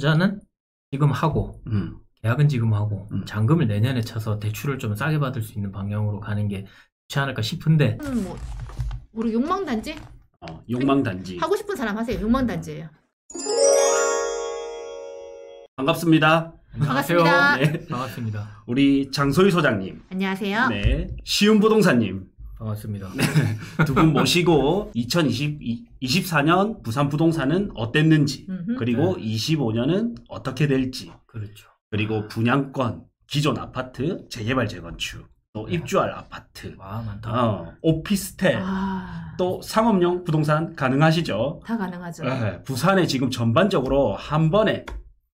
투자는 지금 하고 계약은 지금 하고 잔금을 내년에 쳐서 대출을 좀 싸게 받을 수 있는 방향으로 가는 게 좋지 않을까 싶은데. 뭐 우리 욕망단지? 욕망단지. 하고 싶은 사람 하세요. 욕망단지예요. 반갑습니다. 반갑습니다. 네. 반갑습니다. 우리 장소희 소장님. 안녕하세요. 네. 시운부동산님. 반갑습니다. 네. 두 분 모시고 2024년 부산 부동산은 어땠는지, 그리고 25년은 어떻게 될지, 그렇죠. 그리고 분양권, 기존 아파트, 재개발, 재건축, 또 입주할 아파트, 많다. 오피스텔, 또 상업용 부동산 가능하시죠? 다 가능하죠. 네, 부산에 지금 전반적으로 한 번에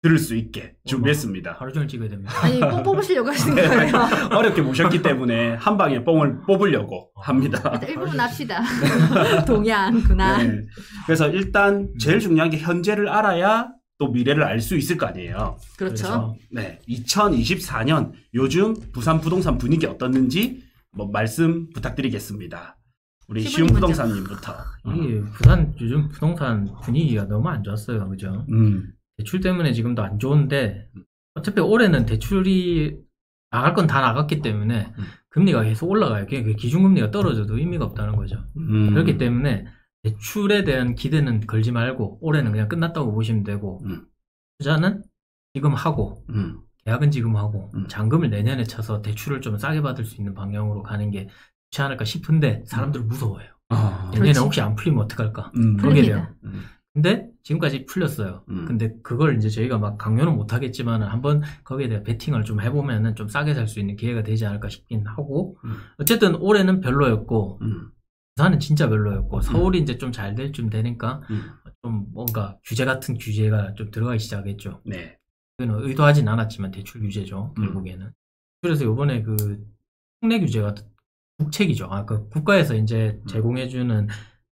들을 수 있게 준비했습니다. 하루 종일 찍어야 됩니다. 아니 뽕 뽑으시려고 하시는 거예요? 어렵게 모셨기 때문에 한 방에 뽕을 뽑으려고 합니다. 일단 1부분 합시다. 동양, 군안. 네. 그래서 일단 제일 중요한 게 현재를 알아야 또 미래를 알 수 있을 거 아니에요. 그렇죠. 네, 2024년 요즘 부산 부동산 분위기 어떻는지 말씀 부탁드리겠습니다. 우리 시운부동산님부터. 이게 부산 요즘 부동산 분위기가 너무 안 좋았어요, 그죠? 대출 때문에 지금도 안 좋은데 어차피 올해는 대출이 나갈 건 다 나갔기 때문에 금리가 계속 올라가요. 기준금리가 떨어져도 의미가 없다는 거죠. 그렇기 때문에 대출에 대한 기대는 걸지 말고 올해는 그냥 끝났다고 보시면 되고, 투자는 지금 하고 계약은 지금 하고 잔금을 내년에 쳐서 대출을 좀 싸게 받을 수 있는 방향으로 가는 게 좋지 않을까 싶은데 사람들은 무서워요. 내년에 혹시 안 풀리면 어떡할까? 그러게 돼요. 근데 지금까지 풀렸어요. 근데 그걸 이제 저희가 막 강요는 못 하겠지만 한번 거기에 대해 베팅을 좀 해보면은 좀 싸게 살 수 있는 기회가 되지 않을까 싶긴 하고, 어쨌든 올해는 별로였고 부산은 진짜 별로였고 서울이 이제 좀 잘 될 쯤 되니까 좀 뭔가 규제 같은 규제가 좀 들어가기 시작했죠. 네. 그건 의도하진 않았지만 대출 규제죠, 결국에는. 그래서 이번에 그 특례 규제가 국책이죠. 그 국가에서 이제 제공해주는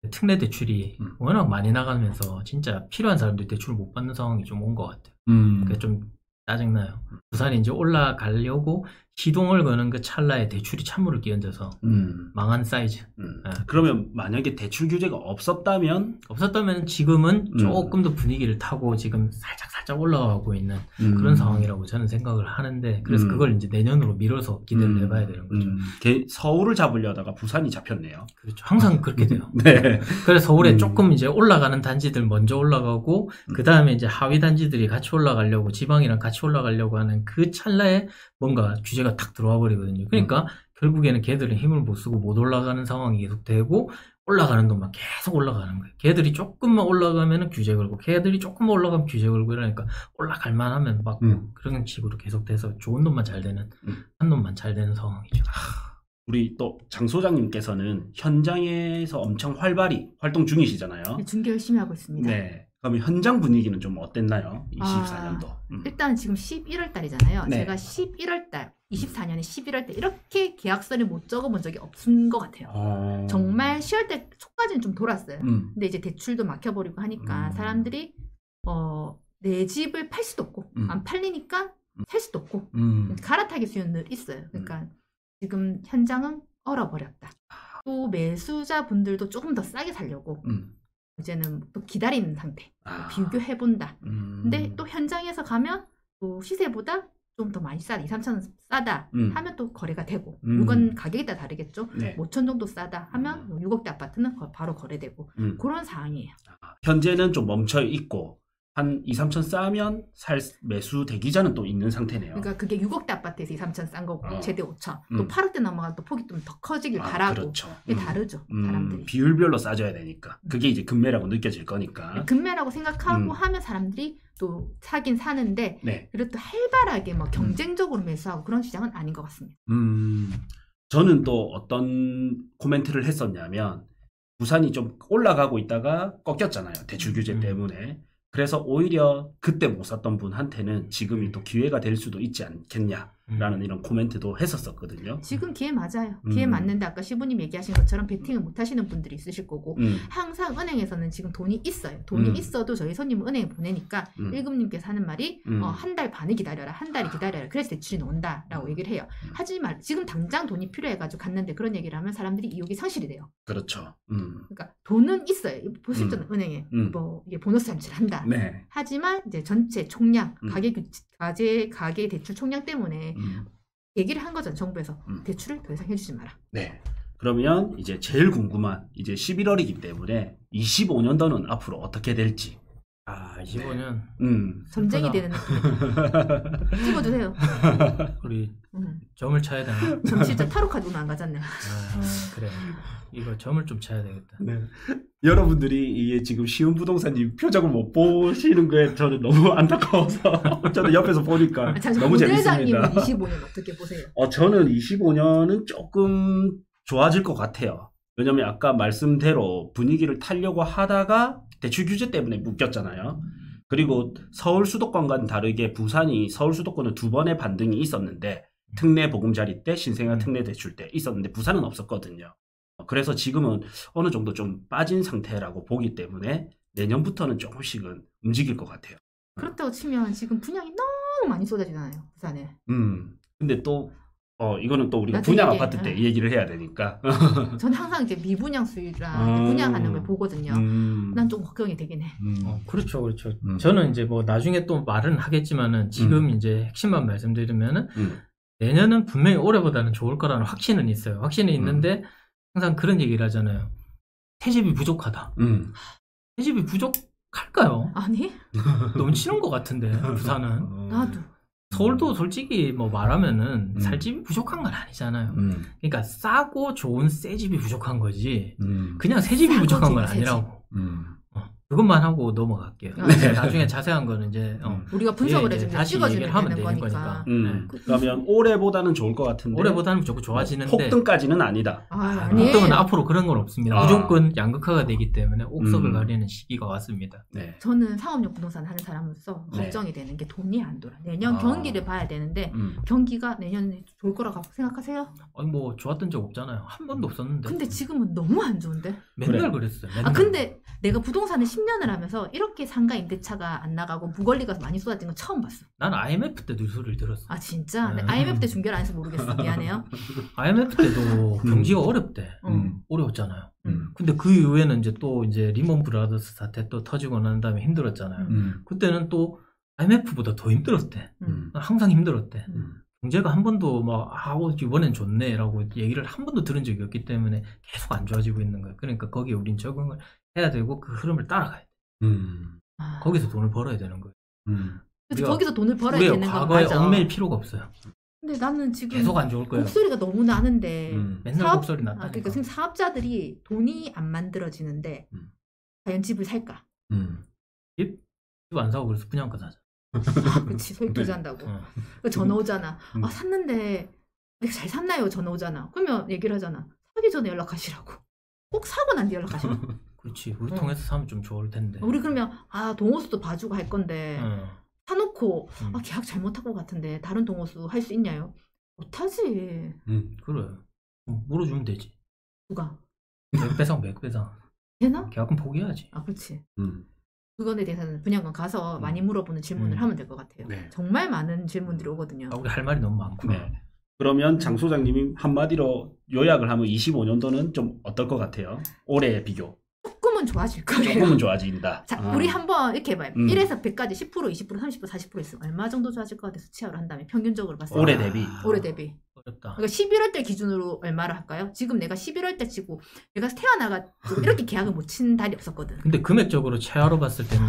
특례 대출이 워낙 많이 나가면서 진짜 필요한 사람들이 대출을 못 받는 상황이 좀 온 것 같아요. 그게 좀 짜증나요. 부산이 이제 올라가려고 시동을 거는 그 찰나에 대출이 찬물을 끼얹어서 망한 사이즈. 네. 그러면 만약에 대출 규제가 없었다면 지금은 조금 더 분위기를 타고 지금 살짝 올라가고 있는 그런 상황이라고 저는 생각을 하는데, 그래서 그걸 이제 내년으로 미뤄서 기대를 해봐야 되는 거죠. 서울을 잡으려다가 부산이 잡혔네요. 그렇죠. 항상 그렇게 돼요. 네. 그래서 서울에 조금 이제 올라가는 단지들 먼저 올라가고 그 다음에 이제 하위 단지들이 같이 올라가려고, 지방이랑 같이 올라가려고 하는 그 찰나에 뭔가 규제가 탁 들어와 버리거든요. 그러니까 결국에는 걔들은 힘을 못 쓰고 못 올라가는 상황이 계속 되고, 올라가는 돈만 계속 올라가는 거예요. 걔들이 조금만 올라가면 규제 걸고, 걔들이 조금만 올라가면 규제 걸고, 이러니까 올라갈 만하면 막 그런 식으로 계속 돼서 좋은 놈만 잘 되는, 한 놈만 잘 되는 상황이죠. 우리 또 장 소장님께서는 현장에서 엄청 활발히 활동 중이시잖아요. 네, 중계 열심히 하고 있습니다. 네. 그럼 현장 분위기는 좀 어땠나요? 24년도. 일단 지금 11월 달이잖아요. 네. 제가 11월 달, 24년에 11월 달 이렇게 계약서를 못 적어본 적이 없은 것 같아요. 정말 10월 달 초까지는 좀 돌았어요. 근데 이제 대출도 막혀버리고 하니까 사람들이 내 집을 팔 수도 없고 안 팔리니까 살 수도 없고 갈아타기 수요는 있어요. 그러니까 지금 현장은 얼어버렸다. 또 매수자분들도 조금 더 싸게 살려고 이제는 또 기다리는 상태. 비교해본다. 근데 또 현장에서 가면 또 시세보다 좀 더 많이 싸다, 2, 3천 원 싸다 하면 또 거래가 되고, 물건 가격이 따라 다르겠죠. 네. 5천 정도 싸다 하면 6억대 아파트는 바로 거래되고 그런 상황이에요. 현재는 좀 멈춰 있고 한 2, 3천 싸면 매수 대기자는 또 있는 상태네요. 그러니까 그게 6억대 아파트에서 2, 3천 싼 거고 최대 5천. 또 8억대 넘어가면 또 폭이 좀 더 커지길 바라고. 그렇죠. 이게 다르죠, 사람들이. 비율별로 싸줘야 되니까. 그게 이제 금매라고 느껴질 거니까. 금매라고 생각하고 하면 사람들이 또 사긴 사는데, 네. 그래도 또 활발하게 뭐 경쟁적으로 매수하고 그런 시장은 아닌 것 같습니다. 저는 또 어떤 코멘트를 했었냐면, 부산이 좀 올라가고 있다가 꺾였잖아요. 대출 규제 때문에. 그래서 오히려 그때 못 샀던 분한테는 지금이 또 기회가 될 수도 있지 않겠냐. 라는 이런 코멘트도 했었거든요. 지금 기회 맞아요. 기회 맞는데 아까 시부님 얘기하신 것처럼 베팅을 못 하시는 분들이 있으실 거고 항상 은행에서는 지금 돈이 있어요. 돈이 있어도 저희 손님은 은행에 보내니까 1금님께서 하는 말이 한 달 반을 기다려라. 한 달이 기다려라. 그래서 대출이 나온다라고 얘기를 해요. 하지만 지금 당장 돈이 필요해가지고 갔는데 그런 얘기를 하면 사람들이 이욕이 상실이 돼요. 그렇죠. 그러니까 돈은 있어요. 보시죠 은행에 뭐 이게 보너스 잔치를 한다. 네. 하지만 이제 전체 총량 가계 대출 총량 때문에 얘기를 한 거죠. 정부에서 대출을 더 이상 해주지 마라. 네. 그러면 이제 제일 궁금한 이제 11월이기 때문에 25년도는 앞으로 어떻게 될지. 25년. 전쟁이 되는 느낌. 찍어주세요. 우리 점을 쳐야 되나? 전 진짜 타로 카드 오늘 안 가졌네. 그래. 이거 점을 좀 쳐야 되겠다. 네. 여러분들이 이게 지금 시은 부동산님 표정을 못 보시는 거에 저는 너무 안타까워서 저는 옆에서 보니까 너무 재밌습니다. 25년 어떻게 보세요? 저는 25년은 조금 좋아질 것 같아요. 왜냐면 아까 말씀대로 분위기를 타려고 하다가 대출 규제 때문에 묶였잖아요. 그리고 서울 수도권과는 다르게 부산이 서울 수도권은 2번의 반등이 있었는데 특례 보금자리 때, 신생아 특례 대출 때 있었는데 부산은 없었거든요. 그래서 지금은 어느 정도 좀 빠진 상태라고 보기 때문에 내년부터는 조금씩은 움직일 것 같아요. 그렇다고 치면 지금 분양이 너무 많이 쏟아지잖아요, 부산에. 근데 또 이거는 또 우리가 분양 아파트 때 얘기를 해야 되니까. 저는 항상 이제 미분양 수익이랑 분양하는 걸 보거든요. 난 좀 걱정이 되긴 해. 그렇죠. 저는 이제 뭐 나중에 또 말은 하겠지만은 지금 이제 핵심만 말씀드리면은 내년은 분명히 올해보다는 좋을 거라는 확신은 있어요. 확신이 있는데 항상 그런 얘기를 하잖아요. 새집이 부족하다. 새집이 부족할까요? 아니? 넘치는 것 같은데 부산은. 나도. 서울도 솔직히 뭐 말하면은 살 집이 부족한 건 아니잖아요. 그러니까 싸고 좋은 새 집이 부족한 거지. 그냥 새 집이 부족한 건 아니라고. 그것만 하고 넘어갈게요. 네. 나중에 자세한 거는 이제 우리가 분석을 해주면 다시 얘기를 하면 되는 거니까. 그러면 올해보다는 좋을 것 같은데. 올해보다는 무조건 좋아지는데. 폭등까지는 아니다. 폭등은 앞으로 그런 건 없습니다. 무조건 양극화가 되기 때문에 옥석을 가리는 시기가 왔습니다. 네. 저는 상업용 부동산 하는 사람으로서 걱정이 되는 게 돈이 안 돌아. 내년 경기를 봐야 되는데 경기가 내년에 좋을 거라고 생각하세요? 아니 뭐 좋았던 적 없잖아요. 한 번도 없었는데. 근데 지금은 너무 안 좋은데? 맨날 그랬어요. 맨날. 근데 내가 부동산을 10년을 하면서 이렇게 상가 임대차가 안 나가고 무권리가 많이 쏟아진 건 처음 봤어. 난 IMF 때도 소리를 들었어. 진짜? IMF 때 중계를 안 해서 모르겠어. 미안해요. IMF 때도 경기가 어렵대. 어려웠잖아요. 근데 그 이후에는 이제 또 이제 리먼 브라더스 사태 또 터지고 난 다음에 힘들었잖아요. 그때는 또 IMF보다 더 힘들었대. 항상 힘들었대. 경제가 한 번도 막 이번엔 좋네라고 얘기를 한 번도 들은 적이 없기 때문에 계속 안 좋아지고 있는 거예요. 그러니까 거기에 우린 적응을 해야 되고 그 흐름을 따라가야 돼. 거기서 돈을 벌어야 되는 거예요. 그래서 거기서 돈을 벌어야 되는 건 맞아. 과거에 얽매일 필요가 없어요. 근데 나는 지금 계속 안 좋을 거예요. 곡소리가 너무 나는데 맨날 곡소리 났다니까. 그러니까 지금 사업자들이 돈이 안 만들어지는데 과연 집을 살까? 집 안 사고 그래서 분양가 사자. 그렇지. 소액 투자한다고. 전화 오잖아. 샀는데 잘 샀나요? 전화 오잖아. 그러면 얘기를 하잖아. 사기 전에 연락하시라고. 꼭 사고 난 뒤 연락하시라. 그렇지. 우리 통해서 사면 좀 좋을 텐데. 우리 그러면 동호수도 봐주고 할 건데 사놓고 계약 잘못한 것 같은데 다른 동호수 할 수 있냐요? 못하지. 그래. 물어주면 되지. 누가? 맥배상. 되나? 계약은 포기해야지. 그렇지. 그거에 대해서는 분양관 가서 많이 물어보는 질문을 하면 될 것 같아요. 네. 정말 많은 질문들이 오거든요. 우리 할 말이 너무 많구나. 네. 그러면 장 소장님이 한마디로 요약을 하면 25년도는 좀 어떨 것 같아요? 올해 비교. 조금은 좋아질 거예요. 조금은 좋아진다. 자, 우리 한번 이렇게 해봐요. 1에서 100까지 10%, 20%, 30%, 40% 있으면 얼마 정도 좋아질 것 같아서 수치화를 한다면 평균적으로 봤을 때. 올해 대비. 올해 대비. 어렵다. 그러니까 11월 달 기준으로 얼마를 할까요? 지금 내가 11월 달 치고 내가 태어나가지고 이렇게 계약을 못 친 달이 없었거든. 근데 금액적으로 최하로 봤을 때는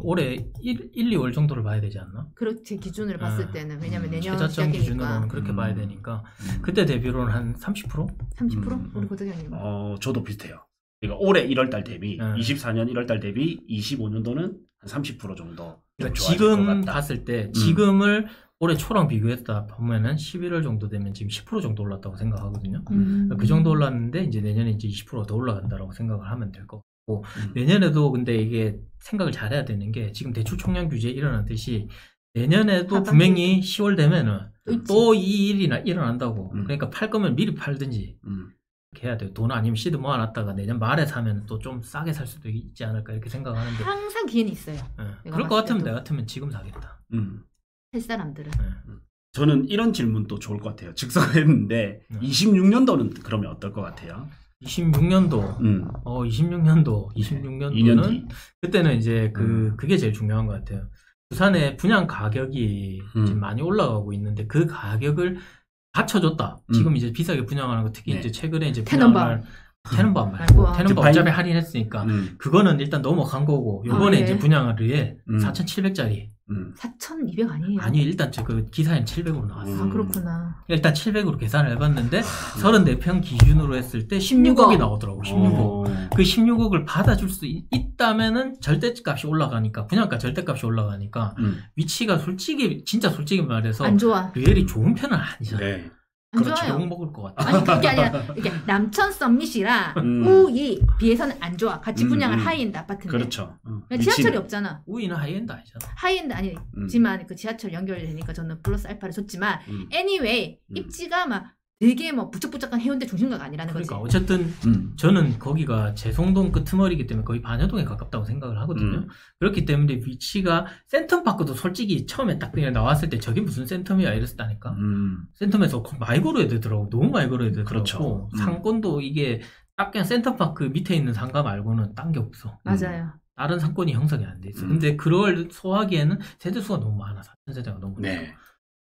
올해 1, 2월 정도를 봐야 되지 않나? 그렇지. 기준으로 봤을 때는. 왜냐면 내년 최저점 시작이니까. 기준으로는 그렇게 봐야 되니까. 그때 대비로는 한 30%? 30%? 우리 고등학님. 저도 비슷해요. 그러니까 올해 1월 달 대비 24년 1월 달 대비 25년도는 한 30% 정도. 그러니까 지금 봤을 때 지금을 올해 초랑 비교했다 보면은 11월 정도 되면 지금 10% 정도 올랐다고 생각하거든요. 그 정도 올랐는데 이제 내년에 이제 20% 더 올라간다라고 생각을 하면 될 것 같고 내년에도 근데 이게 생각을 잘해야 되는 게 지금 대출 총량 규제 일어나듯이 내년에도 분명히 10월 되면은 또 이 일이 일어난다고. 그러니까 팔 거면 미리 팔든지 이렇게 해야 돼요. 돈 아니면 시드 모아놨다가 내년 말에 사면 또 좀 싸게 살 수도 있지 않을까 이렇게 생각하는데. 항상 기회는 있어요. 그럴 것 같으면 내가 같으면 지금 사겠다. 할 사람들은. 저는 이런 질문도 좋을 것 같아요. 직설했는데 26년도는 그러면 어떨 것 같아요? 26년도, 26년도는 그때는 이제 그게 제일 중요한 것 같아요. 부산의 분양 가격이 지금 많이 올라가고 있는데 그 가격을 받쳐줬다. 지금 이제 비싸게 분양하는 거 특히 이제 최근에 이제 테넌바움 말고 테넌바움 어차피 할인했으니까 그거는 일단 넘어간 거고 요번에 이제 분양을 위해 4,700짜리 4,200 아니에요? 아니 일단 그 기사에는 700으로 나왔어. 그렇구나. 일단 700으로 계산을 해봤는데 34평 기준으로 했을 때 16억이 나오더라고. 16억. 그 16억을 받아줄 수 있다면은 절대값이 올라가니까 분양가 절대값이 올라가니까 위치가 진짜 솔직히 말해서 안 좋아. 리엘이 좋은 편은 아니잖아. 네. 그렇죠. 욕 먹을 것 같아. 아니 그게 아니라 이게 남천 썸밋이랑 우이 비해서는 안 좋아. 같이 분양을 하이엔드 아파트인데. 그렇죠. 지하철이 없잖아. 우이는 하이엔드 아니잖아. 하이엔드 아니지만 그 지하철 연결되니까 저는 플러스 알파를 줬지만 anyway 입지가 막 되게 뭐 부쩍부쩍한 해운대 중심가가 아니라는 그러니까 거지. 어쨌든 저는 거기가 제송동 끄트머리이기 때문에 거의 반여동에 가깝다고 생각을 하거든요. 그렇기 때문에 위치가 센텀파크도 솔직히 처음에 딱 그냥 나왔을 때 저게 무슨 센텀이야 이랬었다니까. 센텀에서 많이 걸어야 되더라고. 너무 많이 걸어야 되더라고. 그렇죠. 상권도 이게 딱 그냥 센텀파크 밑에 있는 상가 말고는 딴 게 없어. 맞아요. 다른 상권이 형성이 안 돼 있어. 근데 그걸 소화하기에는 세대수가 너무 많아. 4,000세대가 너무 많아. 네.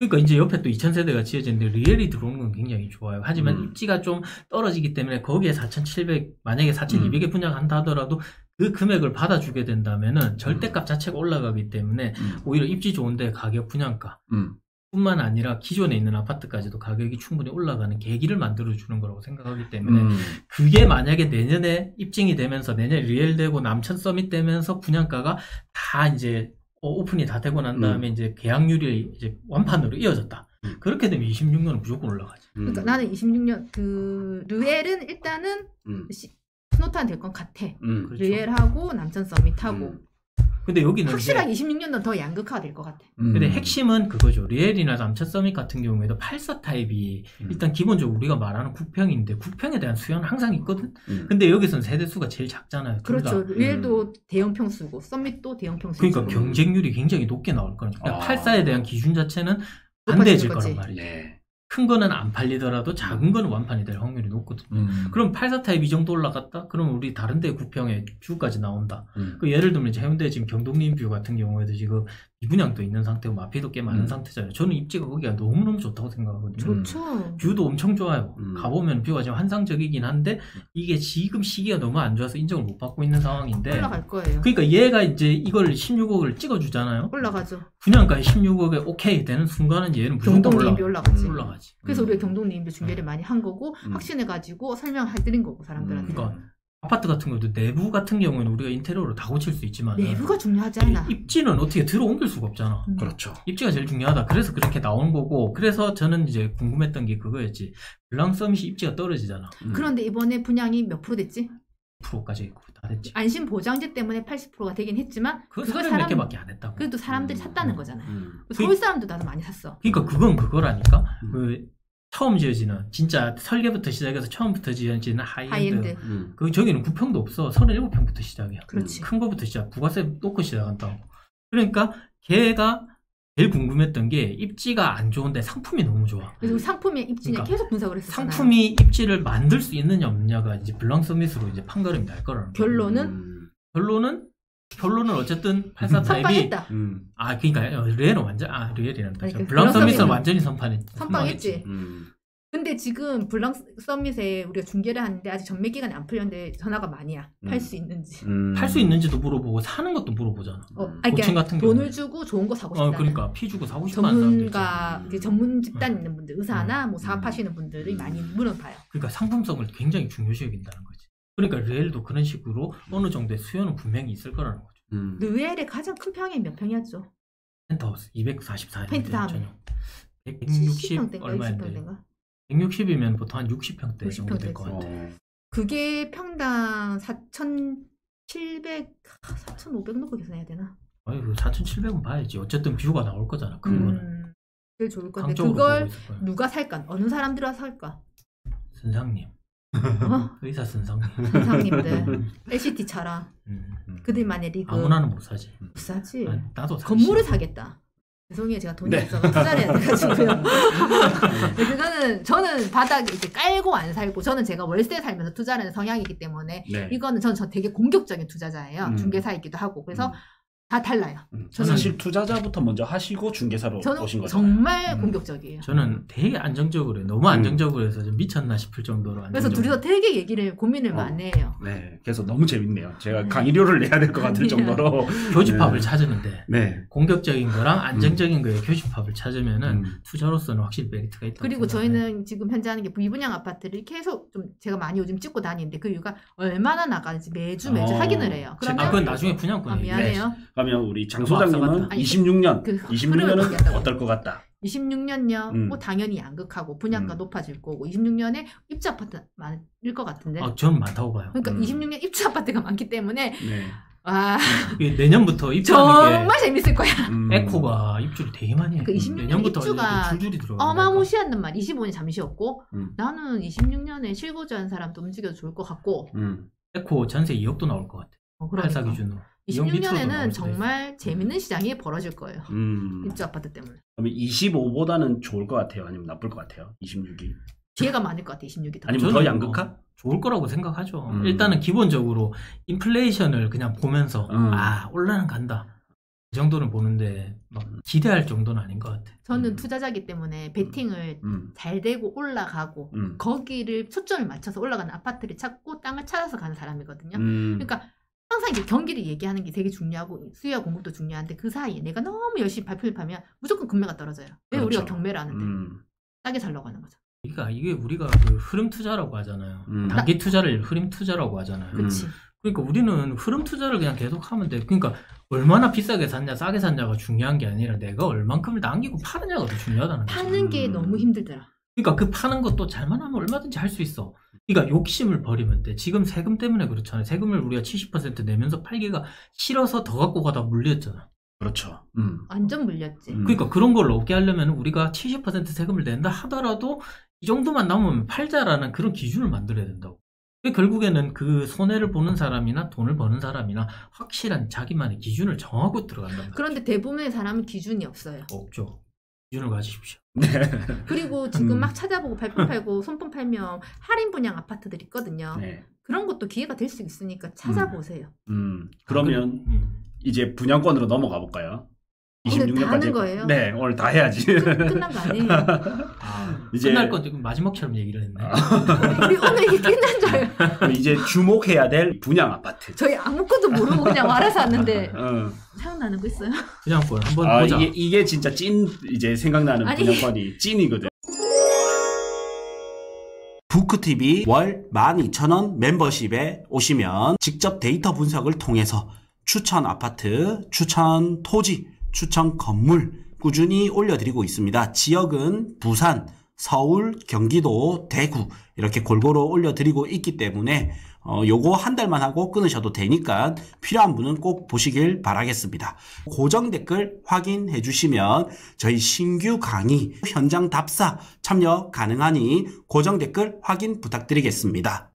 그러니까 이제 옆에 또 2,000세대가 지어졌는데 리엘이 들어오는 건 굉장히 좋아요. 하지만 입지가 좀 떨어지기 때문에 거기에 4,700 만약에 4,200에 분양한다 하더라도 그 금액을 받아주게 된다면은 절대값 자체가 올라가기 때문에 오히려 입지 좋은데 가격 분양가 뿐만 아니라 기존에 있는 아파트까지도 가격이 충분히 올라가는 계기를 만들어주는 거라고 생각하기 때문에 그게 만약에 내년에 입증이 되면서 내년에 리엘되고 남천 서밋 되면서 분양가가 다 이제 오픈이 다 되고 난 다음에 이제 계약률이 이제 완판으로 이어졌다. 그렇게 되면 26년은 무조건 올라가지. 그러니까 나는 26년 그 르엘은 일단은 스노탄 될 건 같아. 그렇죠. 르엘하고 남천 서밋하고. 근데 여기는 확실하게 26년도는 더 양극화가 될 것 같아. 근데 핵심은 그거죠. 리엘이나 남천 서밋 같은 경우에도 84 타입이 일단 기본적으로 우리가 말하는 9평인데 9평에 대한 수요는 항상 있거든. 근데 여기서는 세대수가 제일 작잖아요. 그렇죠. 리엘도 대형 평수고 서밋도 대형 평수고. 그러니까 경쟁률이 굉장히 높게 나올 거니까. 그러니까 84에 대한 기준 자체는 안돼질 거란 말이에요. 네. 큰 거는 안 팔리더라도 작은 거는 완판이 될 확률이 높거든요. 그럼 84 타입 이 정도 올라갔다? 그러면 우리 다른 데 9평에 뷰까지 나온다. 그 예를 들면 이제 해운대 지금 경동림 뷰 같은 경우에도 지금 미분양도 있는 상태고 마피도 꽤 많은 상태잖아요. 저는 입지가 거기가 너무너무 좋다고 생각하거든요. 좋죠. 뷰도 엄청 좋아요. 가보면 뷰가 지금 환상적이긴 한데 이게 지금 시기가 너무 안 좋아서 인정을 못 받고 있는 상황인데 올라갈 거예요. 그러니까 얘가 이제 이걸 16억을 찍어주잖아요. 올라가죠. 분양가에 16억에 오케이 되는 순간은 얘는 무조건 올라가지. 그래서 우리가 경동림뷰 준비를 많이 한 거고 확신해가지고 설명해드린 거고 사람들한테. 그러니까 아파트 같은 것도 내부 같은 경우는 우리가 인테리어로 다 고칠 수 있지만 내부가 중요하지 않아. 입지는 어떻게 들어 옮길 수가 없잖아. 그렇죠. 입지가 제일 중요하다. 그래서 그렇게 나온 거고 그래서 저는 이제 궁금했던 게 그거였지. 블랑 서밋이 입지가 떨어지잖아. 그런데 이번에 분양이 몇 프로 됐지? 10%까지 다 됐지. 안심 보장제 때문에 80%가 되긴 했지만 그걸 몇 개밖에 안 했다고. 그래도 사람들이 샀다는 거잖아요. 서울 사람도 나도 많이 샀어. 그러니까 그건 그거라니까. 그 처음 지어지는 진짜 설계부터 시작해서 처음부터 지어지는 하이엔드. 그 저기는 9평도 없어. 37평부터 시작이야. 그렇지. 큰 거부터 시작. 부가세 놓고 시작한다고. 그러니까 걔가 제일 궁금했던 게 입지가 안 좋은데 상품이 너무 좋아. 그래서 상품의 입지는 그러니까 계속 분석을 했었잖아요. 상품이 입지를 만들 수 있느냐 없느냐가 이제 블랑 서밋으로 이제 판가름이 날 거라는 거예요. 결론은 어쨌든 84 타입이 그러니까 리엘은 완전 리엘이란다. 블랑 서밋은 완전히 선빵했지. 근데 지금 블랑 서밋에 우리가 중계를 하는데 아직 전매 기간이 안 풀렸는데 전화가 많이야. 팔 수 있는지. 팔 수 있는지도 물어보고 사는 것도 물어보잖아. 고층 같은 돈을 경우에. 주고 좋은 거 사고 싶다. 그러니까 피 주고 사고 싶다는 사람도 있잖아. 전문 집단 있는 분들, 의사나 뭐 사업하시는 분들이 많이 물어봐요. 그러니까 상품성을 굉장히 중요시 여긴다는 거지. 그러니까 리엘도 그런 식으로 어느 정도의 수요는 분명히 있을 거라는 거죠. 르엘의 가장 큰 평이 몇 평이었죠? 펜트하우스 244. 펜트 다음에 160 얼마인데? 160이면 보통 한 60평대 정도 될 것 같아. 그게 평당 4,700, 4,500 놓고 계산해야 되나? 아이고 4,700원 봐야지. 어쨌든 뷰가 나올 거잖아. 큰 거는. 제일 좋을 건데 그걸 누가 살까? 어느 사람들이 살까? 선상님. 의사 선상님. 선상님들. LCT 차라. 그들만의 리그. 아무나는 못 사지. 못 사지. 아니, 나도 건물을 사겠다. 죄송해요. 제가 돈이 없어서 투자를 해야 돼가지고요. 그거는 저는 바닥에 이제 깔고 안 살고 저는 제가 월세 살면서 투자를 하는 성향이기 때문에 이거는 저는 되게 공격적인 투자자예요. 중개사이기도 하고. 그래서 다 달라요. 사실 투자자부터 먼저 하시고 중개사로 오신 거죠. 정말 공격적이에요. 저는 되게 안정적으로 해요. 너무 안정적으로 해서 좀 미쳤나 싶을 정도로 그래서 둘이서 되게 고민을 많이 해요. 네, 그래서 너무 재밌네요. 제가 강의료를 내야 될 것 같을 정도로 교집합을 찾으면 돼. 공격적인 거랑 안정적인 거에 교집합을 찾으면은 투자로서는 확실히 메리트가 있다. 그리고 저희는 지금 현재 하는 게 V분양 아파트를 계속 좀 제가 많이 요즘 찍고 다니는데 그 이유가 얼마나 나가는지 매주 확인을 해요. 그러면 그건 나중에 분양권이에요. 미안해요. 그러면 우리 장 소장님은 26년 어떨 것 같다? 26년요. 뭐 당연히 양극하고 분양가 높아질 거고 26년에 입주 아파트 많을 것 같은데. 저는 많다고 봐요. 그러니까 26년 입주 아파트가 많기 때문에 내년부터 입주하는 정말 재밌을 거야. 에코가 입주를 되게 많이 해. 그 26년 내년부터 입주가 줄줄이 들어가. 어마무시한 말. 25년 잠시였고 나는 26년에 실거주한 사람도 움직여도 좋을 것 같고. 에코 전세 2억도 나올 것 같아. 그러니까. 8사 기준으로. 26년에는 정말 재밌는 시장이 벌어질 거예요. 입주 아파트 때문에. 그러면 25보다는 좋을 것 같아요? 아니면 나쁠 것 같아요? 26이? 기회가 많을 것 같아, 26이. 아니면 더 양극화? 좋을 거라고 생각하죠. 일단은 기본적으로 인플레이션을 그냥 보면서 올라는 간다. 이 정도는 보는데 막 기대할 정도는 아닌 것 같아. 저는 투자자기 때문에 베팅을 잘 되고 올라가고 거기를 초점을 맞춰서 올라가는 아파트를 찾고 땅을 찾아서 가는 사람이거든요. 그러니까 항상 이제 경기를 얘기하는 게 되게 중요하고 수요와 공급도 중요한데 그 사이에 내가 너무 열심히 발표를 하면 무조건 금매가 떨어져요. 왜 우리가 경매를 하는데 싸게 살려고 하는 거죠. 그러니까 이게 우리가 그 흐름 투자라고 하잖아요. 단기 투자를 흐름 투자라고 하잖아요. 그치. 그러니까 우리는 흐름 투자를 그냥 계속 하면 돼. 그러니까 얼마나 비싸게 샀냐 싸게 샀냐가 중요한 게 아니라 내가 얼만큼을 남기고 파느냐가 더 중요하다는 거죠. 파는 게 너무 힘들더라. 그러니까 그 파는 것도 잘만 하면 얼마든지 할 수 있어. 그러니까 욕심을 버리면 돼. 지금 세금 때문에 그렇잖아요. 세금을 우리가 70% 내면서 팔기가 싫어서 더 갖고 가다 물렸잖아. 그렇죠. 완전 물렸지. 그러니까 그런 걸 없게 하려면 우리가 70% 세금을 낸다 하더라도 이 정도만 남으면 팔자라는 그런 기준을 만들어야 된다고. 결국에는 그 손해를 보는 사람이나 돈을 버는 사람이나 확실한 자기만의 기준을 정하고 들어간다는 거죠. 그런데 대부분의 사람은 기준이 없어요. 없죠. 기준을 가지십시오. 그리고 지금 막 찾아보고 발품 팔고 손품 팔면 할인 분양 아파트들 있거든요. 그런 것도 기회가 될 수 있으니까 찾아보세요. 그러면 이제 분양권으로 넘어가 볼까요? 26년까지 다 하는 거예요? 네, 오늘 다 해야지. 끝난 거 아니에요? 이제 끝날 건 지금 마지막처럼 얘기를 했네. 우리 오늘 이게 끝난 줄 알고. 이제 주목해야 될 분양 아파트. 저희 아무것도 모르고 그냥 알아서 왔는데 생각나는 거 있어요? 분양권 한번 보자. 이게 진짜 찐 이제 생각나는 분양권이 찐이거든. 부크TV 월 12,000원 멤버십에 오시면 직접 데이터 분석을 통해서 추천 아파트, 추천 토지, 추천 건물 꾸준히 올려드리고 있습니다. 지역은 부산, 서울, 경기도, 대구 이렇게 골고루 올려드리고 있기 때문에 요거 한 달만 하고 끊으셔도 되니까 필요한 분은 꼭 보시길 바라겠습니다. 고정 댓글 확인해 주시면 저희 신규 강의 현장 답사 참여 가능하니 고정 댓글 확인 부탁드리겠습니다.